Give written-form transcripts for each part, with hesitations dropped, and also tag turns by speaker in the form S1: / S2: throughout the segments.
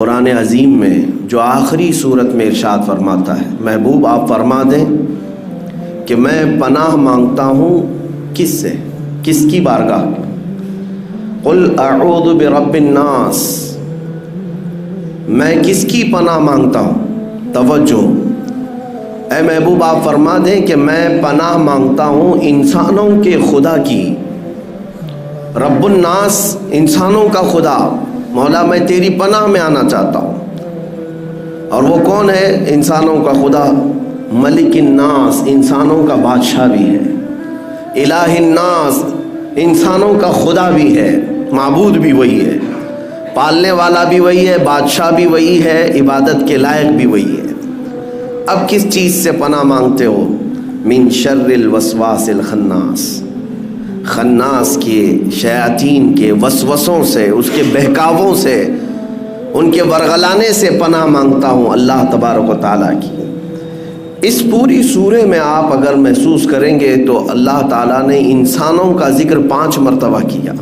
S1: قرآن عظیم میں جو آخری صورت میں ارشاد فرماتا ہے، محبوب آپ فرما دیں کہ میں پناہ مانگتا ہوں کس سے، کس کی بارگاہ؟ قل اعوذ برب الناس، میں کس کی پناہ مانگتا ہوں؟ توجہ، اے محبوب آپ فرما دیں کہ میں پناہ مانگتا ہوں انسانوں کے خدا کی۔ رب الناس، انسانوں کا خدا۔ مولا میں تیری پناہ میں آنا چاہتا ہوں۔ اور وہ کون ہے؟ انسانوں کا خدا، ملک الناس، انسانوں کا بادشاہ بھی ہے، الہ الناس، انسانوں کا خدا بھی ہے، معبود بھی وہی ہے، پالنے والا بھی وہی ہے، بادشاہ بھی وہی ہے، عبادت کے لائق بھی وہی ہے۔ اب کس چیز سے پناہ مانگتے ہو؟ من شر الوسواس الخناس، خناس کے، شیاطین کے وسوسوں سے، اس کے بہکاووں سے، ان کے ورغلانے سے پناہ مانگتا ہوں اللہ تبارک و تعالیٰ کی۔ اس پوری سورہ میں آپ اگر محسوس کریں گے تو اللہ تعالیٰ نے انسانوں کا ذکر 5 مرتبہ کیا۔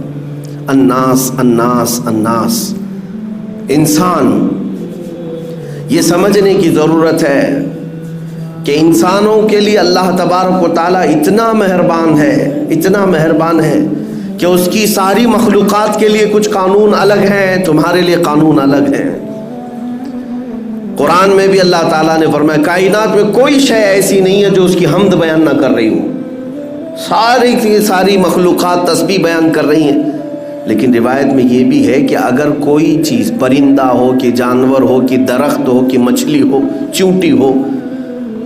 S1: الناس الناس الناس، انسان۔ یہ سمجھنے کی ضرورت ہے کہ انسانوں کے لیے اللہ تبارک و تعالیٰ اتنا مہربان ہے، اتنا مہربان ہے کہ اس کی ساری مخلوقات کے لیے کچھ قانون الگ ہیں، تمہارے لیے قانون الگ ہیں۔ قرآن میں بھی اللہ تعالیٰ نے فرمایا کائنات میں کوئی شے ایسی نہیں ہے جو اس کی حمد بیان نہ کر رہی ہو، ساری کی ساری مخلوقات تسبیح بیان کر رہی ہیں۔ لیکن روایت میں یہ بھی ہے کہ اگر کوئی چیز، پرندہ ہو کہ جانور ہو کہ درخت ہو کہ مچھلی ہو، چیونٹی ہو،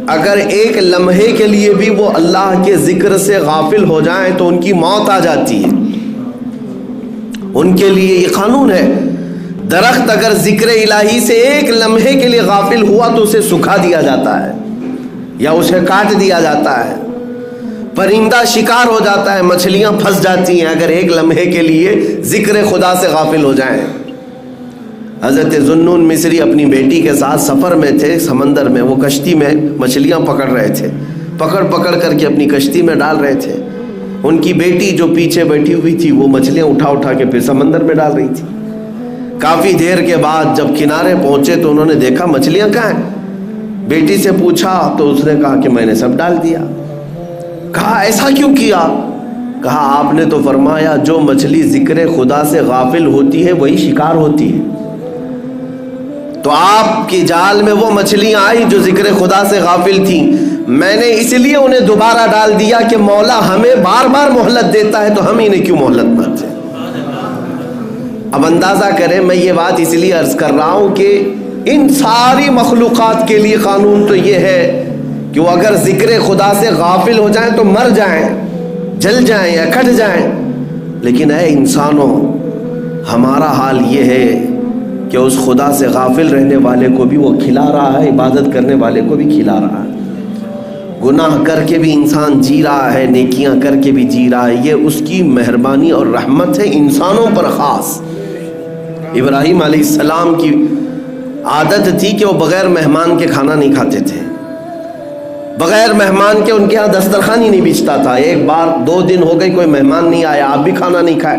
S1: اگر ایک لمحے کے لیے بھی وہ اللہ کے ذکر سے غافل ہو جائیں تو ان کی موت آ جاتی ہے۔ ان کے لیے یہ قانون ہے، درخت اگر ذکر الہی سے ایک لمحے کے لیے غافل ہوا تو اسے سکھا دیا جاتا ہے یا اسے کاٹ دیا جاتا ہے، پرندہ شکار ہو جاتا ہے، مچھلیاں پھنس جاتی ہیں اگر ایک لمحے کے لیے ذکر خدا سے غافل ہو جائیں۔ حضرت ذوالنون مصری اپنی بیٹی کے ساتھ سفر میں تھے، سمندر میں، وہ کشتی میں مچھلیاں پکڑ رہے تھے، پکڑ کر کے اپنی کشتی میں ڈال رہے تھے۔ ان کی بیٹی جو پیچھے بیٹھی ہوئی تھی وہ مچھلیاں اٹھا کے پھر سمندر میں ڈال رہی تھی۔ کافی دیر کے بعد جب کنارے پہنچے تو انہوں نے دیکھا مچھلیاں کہاں ہیں؟ بیٹی سے پوچھا تو اس نے کہا کہ میں نے سب ڈال دیا۔ کہا ایسا کیوں کیا؟ کہا آپ نے تو فرمایا جو مچھلی ذکر خدا سے غافل ہوتی ہے وہی شکار ہوتی ہے، تو آپ کی جال میں وہ مچھلیاں آئی جو ذکر خدا سے غافل تھیں، میں نے اس لیے انہیں دوبارہ ڈال دیا کہ مولا ہمیں بار بار مہلت دیتا ہے تو ہم انہیں کیوں مہلت نہ دیں۔ اب اندازہ کریں، میں یہ بات اس لیے عرض کر رہا ہوں کہ ان ساری مخلوقات کے لیے قانون تو یہ ہے کہ وہ اگر ذکر خدا سے غافل ہو جائیں تو مر جائیں، جل جائیں یا کٹ جائیں، لیکن اے انسانوں، ہمارا حال یہ ہے کہ اس خدا سے غافل رہنے والے کو بھی وہ کھلا رہا ہے، عبادت کرنے والے کو بھی کھلا رہا ہے۔ گناہ کر کے بھی انسان جی رہا ہے، نیکیاں کر کے بھی جی رہا ہے، یہ اس کی مہربانی اور رحمت ہے انسانوں پر خاص۔ ابراہیم علیہ السلام کی عادت تھی کہ وہ بغیر مہمان کے کھانا نہیں کھاتے تھے، بغیر مہمان کے ان کے ہاں دسترخوان ہی نہیں بچھتا تھا۔ ایک بار 2 دن ہو گئے کوئی مہمان نہیں آیا، آپ بھی کھانا نہیں کھائے۔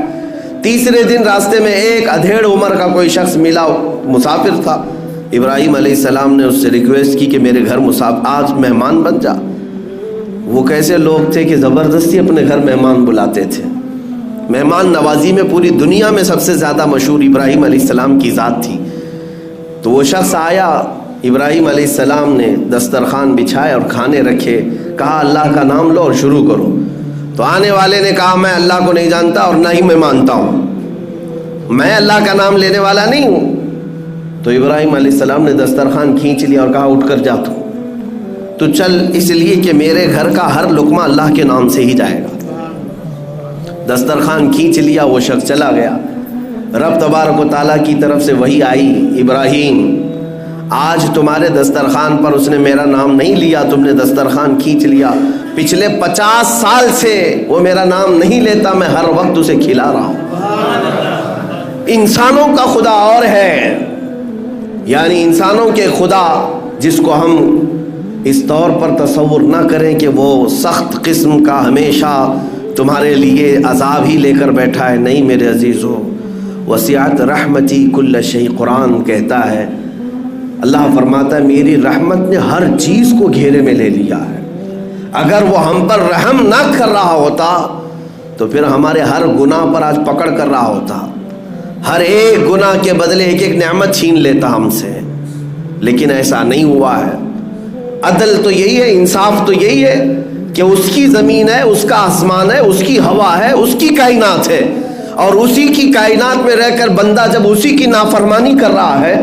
S1: تیسرے دن راستے میں ایک ادھیڑ عمر کا کوئی شخص ملا، مسافر تھا۔ ابراہیم علیہ السلام نے اس سے ریکویسٹ کی کہ میرے گھر آج مہمان بن جا۔ وہ کیسے لوگ تھے کہ زبردستی اپنے گھر مہمان بلاتے تھے۔ مہمان نوازی میں پوری دنیا میں سب سے زیادہ مشہور ابراہیم علیہ السلام کی ذات تھی۔ تو وہ شخص آیا، ابراہیم علیہ السلام نے دسترخوان بچھائے اور کھانے رکھے، کہا اللہ کا نام لو اور شروع کرو۔ تو آنے والے نے کہا میں اللہ کو نہیں جانتا اور نہ ہی میں مانتا ہوں، میں اللہ کا نام لینے والا نہیں ہوں۔ تو ابراہیم علیہ السلام نے دسترخوان کھینچ لیا اور کہا اٹھ کر جا تو چل، اس لیے کہ میرے گھر کا ہر لقمہ اللہ کے نام سے ہی جائے گا۔ دسترخوان کھینچ لیا، وہ شخص چلا گیا۔ رب تبارک و تعالیٰ کی طرف سے وحی آئی، ابراہیم آج تمہارے دسترخوان پر اس نے میرا نام نہیں لیا، تم نے دسترخوان کھینچ لیا، پچھلے 50 سال سے وہ میرا نام نہیں لیتا، میں ہر وقت اسے کھلا رہا ہوں۔ انسانوں کا خدا اور ہے، یعنی انسانوں کے خدا جس کو ہم اس طور پر تصور نہ کریں کہ وہ سخت قسم کا ہمیشہ تمہارے لیے عذاب ہی لے کر بیٹھا ہے، نہیں میرے عزیزو، وسعت رحمتی کل شیء، قرآن کہتا ہے، اللہ فرماتا ہے میری رحمت نے ہر چیز کو گھیرے میں لے لیا ہے۔ اگر وہ ہم پر رحم نہ کر رہا ہوتا تو پھر ہمارے ہر گناہ پر آج پکڑ کر رہا ہوتا، ہر ایک گناہ کے بدلے ایک ایک نعمت چھین لیتا ہم سے، لیکن ایسا نہیں ہوا ہے۔ عدل تو یہی ہے، انصاف تو یہی ہے کہ اس کی زمین ہے، اس کا آسمان ہے، اس کی ہوا ہے، اس کی کائنات ہے، اور اسی کی کائنات میں رہ کر بندہ جب اسی کی نافرمانی کر رہا ہے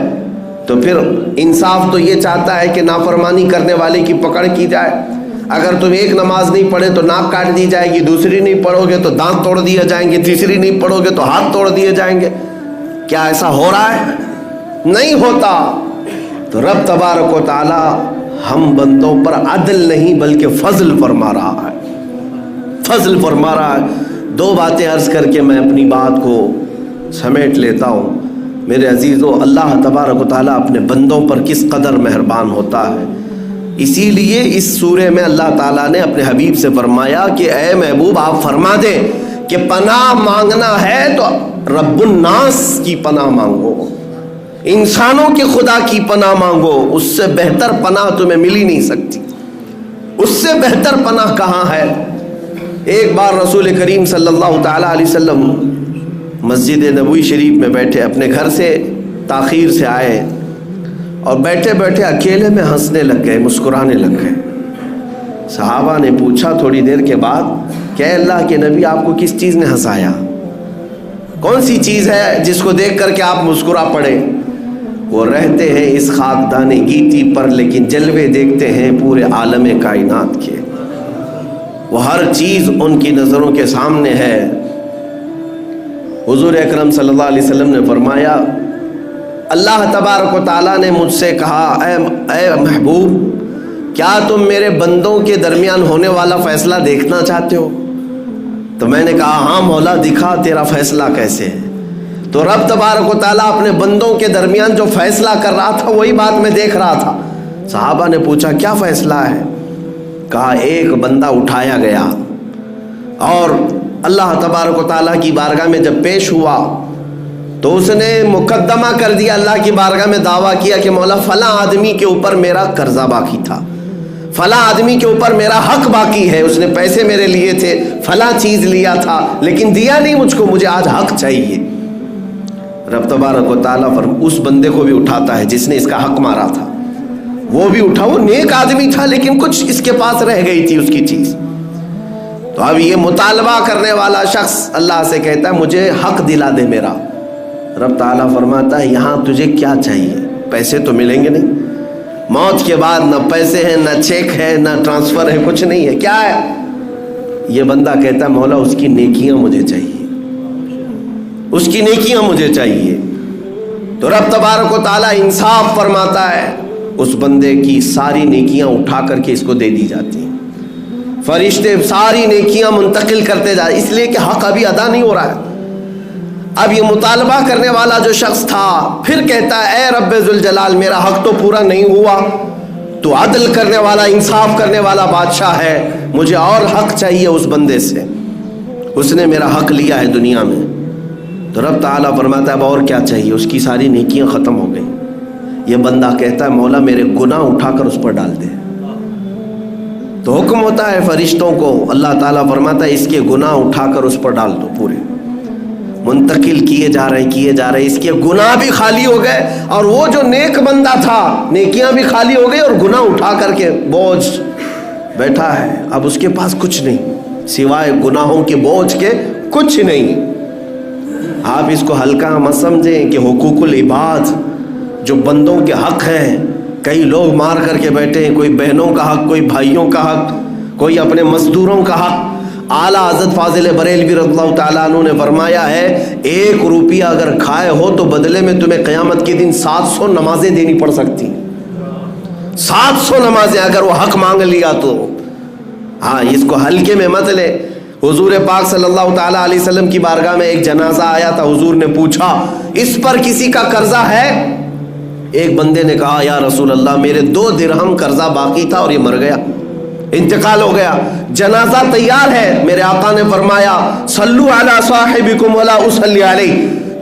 S1: تو پھر انصاف تو یہ چاہتا ہے کہ نافرمانی کرنے والے کی پکڑ کی جائے۔ اگر تم ایک نماز نہیں پڑھے تو ناک کاٹ دی جائے گی، دوسری نہیں پڑھو گے تو دانت توڑ دیے جائیں گے، تیسری نہیں پڑھو گے تو ہاتھ توڑ دیے جائیں گے۔ کیا ایسا ہو رہا ہے؟ نہیں ہوتا۔ تو رب تبارک و تعالی ہم بندوں پر عدل نہیں بلکہ فضل فرما رہا ہے، فضل فرما رہا ہے۔ دو باتیں عرض کر کے میں اپنی بات کو سمیٹ لیتا ہوں۔ میرے عزیزو، اللہ تبارک و تعالیٰ اپنے بندوں پر کس قدر مہربان ہوتا ہے، اسی لیے اس سورہ میں اللہ تعالیٰ نے اپنے حبیب سے فرمایا کہ اے محبوب آپ فرما دیں کہ پناہ مانگنا ہے تو رب الناس کی پناہ مانگو، انسانوں کے خدا کی پناہ مانگو، اس سے بہتر پناہ تمہیں مل ہی نہیں سکتی، اس سے بہتر پناہ کہاں ہے۔ ایک بار رسول کریم صلی اللہ تعالیٰ علیہ وسلم مسجد نبوی شریف میں بیٹھے، اپنے گھر سے تاخیر سے آئے اور بیٹھے بیٹھے اکیلے میں ہنسنے لگ گئے، مسکرانے لگ گئے۔ صحابہ نے پوچھا تھوڑی دیر کے بعد کہ اے اللہ کے نبی آپ کو کس چیز نے ہنسایا؟ کون سی چیز ہے جس کو دیکھ کر کے آپ مسکرا پڑے؟ وہ رہتے ہیں اس خاکدان گیتی پر لیکن جلوے دیکھتے ہیں پورے عالم کائنات کے، وہ ہر چیز ان کی نظروں کے سامنے ہے۔ حضور اکرم صلی اللہ علیہ وسلم نے فرمایا اللہ تبارک و تعالیٰ نے مجھ سے کہا اے محبوب کیا تم میرے بندوں کے درمیان ہونے والا فیصلہ دیکھنا چاہتے ہو؟ تو میں نے کہا ہاں مولا دکھا تیرا فیصلہ کیسے ہے۔ تو رب تبارک و تعالیٰ اپنے بندوں کے درمیان جو فیصلہ کر رہا تھا وہی بات میں دیکھ رہا تھا۔ صحابہ نے پوچھا کیا فیصلہ ہے؟ کہا ایک بندہ اٹھایا گیا اور اللہ تبارک و تعالیٰ کی بارگاہ میں جب پیش ہوا تو اس نے مقدمہ کر دیا، اللہ کی بارگاہ میں دعویٰ کیا کہ مولا فلاں آدمی کے اوپر میرا قرضہ باقی تھا، فلاں آدمی کے اوپر میرا حق باقی ہے، اس نے پیسے میرے لیے تھے، فلاں چیز لیا تھا لیکن دیا نہیں مجھ کو، مجھے آج حق چاہیے۔ رب تبارک و تعالیٰ اس بندے کو بھی اٹھاتا ہے جس نے اس کا حق مارا تھا، وہ بھی اٹھا، وہ نیک آدمی تھا لیکن کچھ اس کے پاس رہ گئی تھی اس کی چیز۔ تو اب یہ مطالبہ کرنے والا شخص اللہ سے کہتا ہے مجھے حق دلا دے میرا۔ رب تعالیٰ فرماتا ہے یہاں تجھے کیا چاہیے؟ پیسے تو ملیں گے نہیں، موت کے بعد نہ پیسے ہیں نہ چیک ہے نہ ٹرانسفر ہے، کچھ نہیں ہے، کیا ہے؟ یہ بندہ کہتا ہے مولا اس کی نیکیاں مجھے چاہیے، اس کی نیکیاں مجھے چاہیے۔ تو رب تبارک و تعالیٰ انصاف فرماتا ہے، اس بندے کی ساری نیکیاں اٹھا کر کے اس کو دے دی جاتی ہیں، فرشتے ساری نیکیاں منتقل کرتے جا، اس لیے کہ حق ابھی ادا نہیں ہو رہا ہے۔ اب یہ مطالبہ کرنے والا جو شخص تھا پھر کہتا ہے اے رب ذوالجلال میرا حق تو پورا نہیں ہوا، تو عدل کرنے والا انصاف کرنے والا بادشاہ ہے، مجھے اور حق چاہیے اس بندے سے، اس نے میرا حق لیا ہے دنیا میں۔ تو رب تعالیٰ فرماتا ہے اب اور کیا چاہیے؟ اس کی ساری نیکیاں ختم ہو گئیں۔ یہ بندہ کہتا ہے مولا میرے گناہ اٹھا کر اس پر ڈال دے۔ تو حکم ہوتا ہے فرشتوں کو، اللہ تعالیٰ فرماتا ہے اس کے گناہ اٹھا کر اس پر ڈال دو، پورے منتقل کیے جا رہے، اس کے گناہ بھی خالی ہو گئے اور وہ جو نیک بندہ تھا نیکیاں بھی خالی ہو گئی اور گناہ اٹھا کر کے بوجھ بیٹھا ہے، اب اس کے پاس کچھ نہیں سوائے گناہوں کے بوجھ کے، کچھ نہیں۔ آپ اس کو ہلکا مت سمجھیں کہ حقوق العباد جو بندوں کے حق ہیں کئی لوگ مار کر کے بیٹھے ہیں، کوئی بہنوں کا حق، کوئی بھائیوں کا حق، کوئی اپنے مزدوروں کا حق۔ اعلیٰ حضرت فاضل بریلوی رضی اللہ تعالیٰ عنہ نے فرمایا ہے 1 روپیہ اگر کھائے ہو تو بدلے میں تمہیں قیامت کے دن 700 نمازیں دینی پڑ سکتی، 700 نمازیں اگر وہ حق مانگ لیا تو۔ ہاں اس کو ہلکے میں مت لے۔ حضور پاک صلی اللہ تعالیٰ علیہ وسلم کی بارگاہ میں ایک جنازہ آیا تھا، حضور نے پوچھا اس پر کسی کا قرضہ ہے؟ ایک بندے نے کہا یا رسول اللہ میرے 2 درہم قرضہ باقی تھا اور یہ مر گیا، انتقال ہو گیا، جنازہ تیار ہے۔ میرے آقا نے فرمایا صلو علی صاحبکم ولا اصلی علیہ،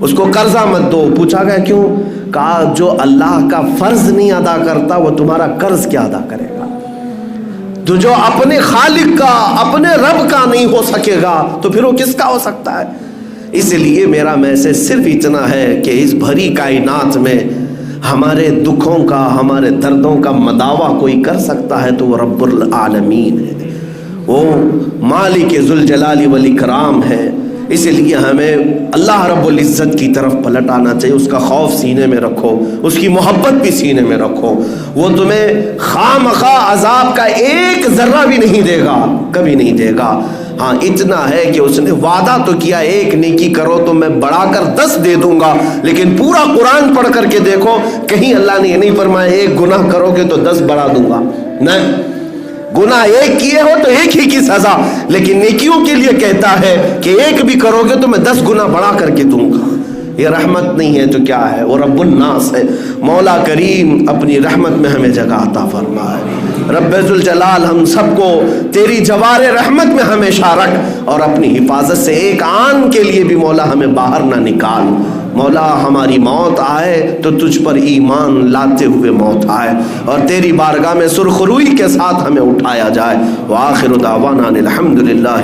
S1: اس کو قرضہ مت دو. پوچھا گیا کیوں؟ کہا جو اللہ کا فرض نہیں ادا کرتا وہ تمہارا قرض کیا ادا کرے گا. تو جو اپنے خالق کا اپنے رب کا نہیں ہو سکے گا تو پھر وہ کس کا ہو سکتا ہے؟ اس لیے میرا میسج صرف اتنا ہے کہ اس بھری کائنات میں ہمارے دکھوں کا ہمارے دردوں کا مداوا کوئی کر سکتا ہے تو وہ رب العالمین ہے، وہ مالک ذوالجلال والاکرام ہے. اس لیے ہمیں اللہ رب العزت کی طرف پلٹ آنا چاہیے. اس کا خوف سینے میں رکھو، اس کی محبت بھی سینے میں رکھو. وہ تمہیں خواہ مخواہ عذاب کا ایک ذرہ بھی نہیں دے گا، کبھی نہیں دے گا. ہاں اتنا ہے کہ اس نے وعدہ تو کیا ایک نیکی کرو تو میں بڑھا کر 10 دے دوں گا، لیکن پورا قرآن پڑھ کر کے دیکھو کہیں اللہ نے یہ نہیں فرمایا ایک گناہ کرو گے تو 10 بڑھا دوں گا. نہیں، گناہ ایک کیے ہو تو ایک ہی کی سزا، لیکن نیکیوں کے لیے کہتا ہے کہ ایک بھی کرو گے تو میں 10 گنا بڑھا کر کے دوں گا. یہ رحمت نہیں ہے تو کیا ہے؟ وہ رب الناس ہے. مولا کریم اپنی رحمت میں ہمیں جگہ عطا فرمائے. رب ذوالجلال ہم سب کو تیری جوار رحمت میں ہمیشہ رکھ، اور اپنی حفاظت سے ایک آن کے لیے بھی مولا ہمیں باہر نہ نکال. مولا ہماری موت آئے تو تجھ پر ایمان لاتے ہوئے موت آئے، اور تیری بارگاہ میں سرخروئی کے ساتھ ہمیں اٹھایا جائے. وآخر دعوانا الحمدللہ.